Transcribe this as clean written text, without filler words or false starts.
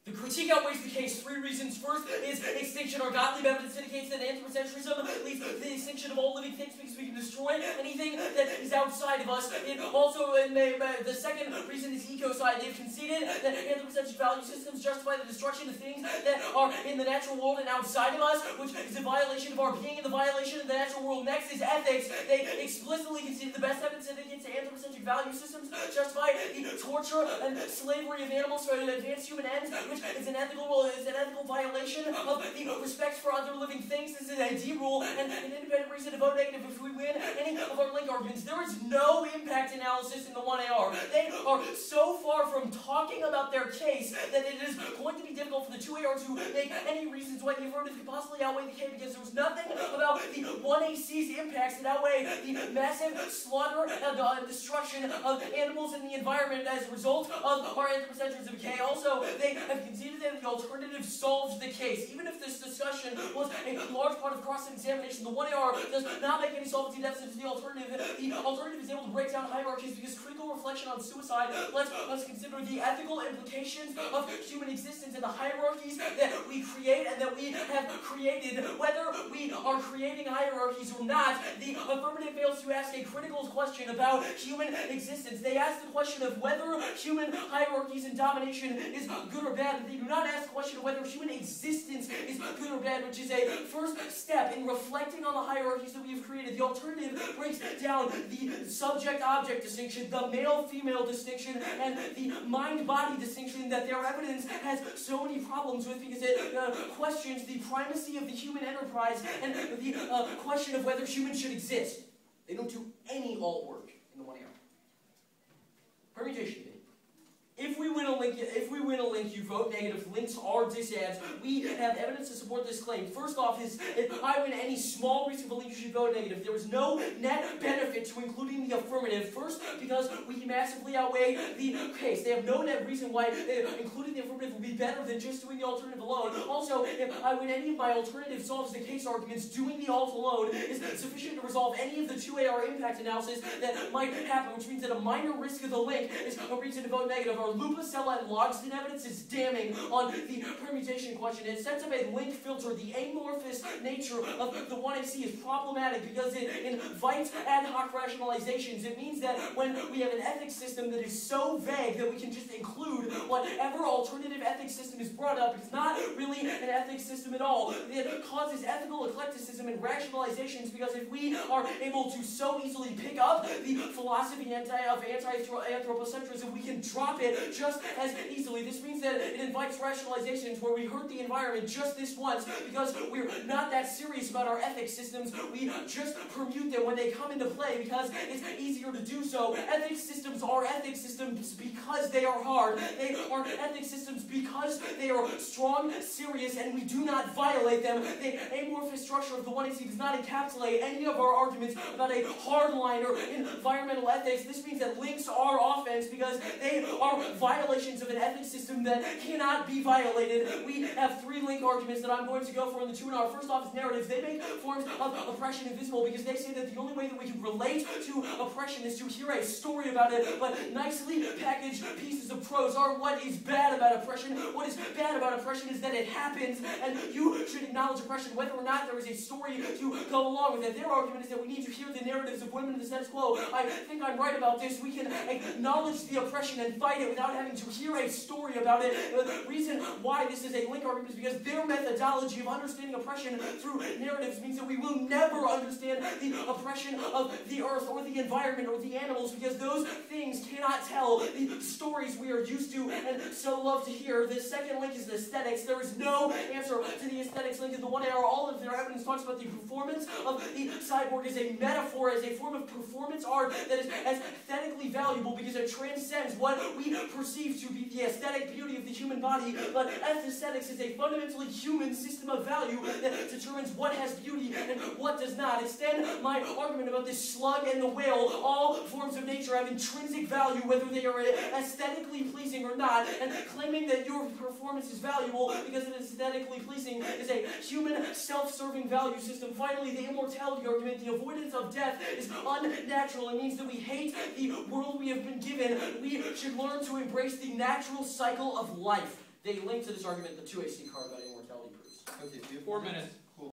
The critique outweighs the case. 3 reasons. First is extinction. Our godly evidence indicates that anthropocentrism leads to the extinction of all living things because we can destroy anything that is outside of us. It also, the second reason is ecocide. They've conceded that anthropocentric value systems justify the destruction of things that are in the natural world and outside of us, which is a violation of our being and the violation of the natural world. Next is ethics. They explicitly conceded the best evidence indicates that anthropocentric value systems justify the torture and slavery of animals for advanced human ends, which is an ethical violation of the respect for other living things. This is a D rule and an independent reason to vote negative if we win any of our link arguments. There is no impact analysis in the 1AR. They are so far from talking about their case that it is going to be difficult for the 2AR to make any reasons why the affirmative could possibly outweigh the K, because there was nothing about the 1AC's impacts that outweigh the massive slaughter and destruction of animals in the environment as a result of our anthropocentrism. K. Also, they have conceded that the alternative solves the case. Even if this discussion was a large part of cross-examination, the 1AR does not make any solvency deficits to the alternative. The alternative is able to break down hierarchies because critical reflection on suicide lets us consider the ethical implications of human existence and the hierarchies that we create and that we have created. Whether we are creating hierarchies or not, the affirmative fails to ask a critical question about human existence. They ask the question of whether human hierarchies and domination is good or bad, but they do not ask the question of whether human existence is good or bad, which is a first step in reflecting on the hierarchies that we have created. The alternative breaks down the subject-object distinction, the male-female distinction, and the mind-body distinction that their evidence has so many problems with because it questions the primacy of the human enterprise and the question of whether humans should exist. They don't do any alt work in the 1AR. Permutation debate. If we win a link, you vote negative. Links are disads. We have evidence to support this claim. First off, if I win any small reason for link, you should vote negative. There is no net benefit to including the affirmative. First, because we massively outweigh the case. They have no net reason why including the affirmative will be better than just doing the alternative alone. Also, if I win any of my alternative solves the case arguments, doing the alt alone is sufficient to resolve any of the 2AR impact analysis that might happen, which means that a minor risk of the link is a reason to vote negative. Our Lupacella and Logsdon evidence is damning on the permutation question. It sets up a link filter. The amorphous nature of the 1AC is problematic because it invites ad hoc rationalizations. It means that when we have an ethics system that is so vague that we can just include whatever alternative ethics system is brought up, it's not really an ethics system at all. It causes ethical eclecticism and rationalizations because if we are able to so easily pick up the philosophy of anthropocentrism, we can drop it just as easily. This means that it invites rationalizations where we hurt the environment just this once because we're not that serious about our ethics systems. We just permute them when they come into play because it's easier to do so. Ethics systems are ethics systems because they are hard. They are ethics systems because they are strong, serious, and we do not violate them. The amorphous structure of the 1AC does not encapsulate any of our arguments about a hardline or environmental ethics. This means that links are offense because they are violations of an ethics system that cannot be violated. We have 3 link arguments that I'm going to go for in the 2AR. First off is narratives. They make forms of oppression invisible because they say that the only way that we can relate to oppression is to hear a story about it, but nicely packaged pieces of prose are what is bad about oppression. What is bad about oppression is that it happens, and you should acknowledge oppression whether or not there is a story to go along with it. Their argument is that we need to hear the narratives of women in the status quo. I think I'm right about this. We can acknowledge the oppression and fight it without having to hear a story about it. The reason why this is a link argument is because their methodology of understanding oppression through narratives means that we will never understand the oppression of the earth or the environment or the animals because those things cannot tell the stories we are used to and so love to hear. The second link is aesthetics. There is no answer to the aesthetics link in the 1AR. All of their evidence talks about the performance of the cyborg as a metaphor, as a form of performance art that is aesthetically valuable because it transcends what we perceive to be the aesthetic beauty of the human body, but aesthetics is a fundamentally human system of value that determines what has beauty and what does not. Extend my argument about this slug and the whale. All forms of nature have intrinsic value whether they are aesthetically pleasing or not, and claiming that your performance is valuable because it is aesthetically pleasing is a human self-serving value system. Finally, the immortality argument, the avoidance of death is unnatural. It means that we hate the world we have been given. We should learn to embrace the natural cycle of life. they link to this argument the 2AC card about immortality proofs. Okay, so you have 4 minutes.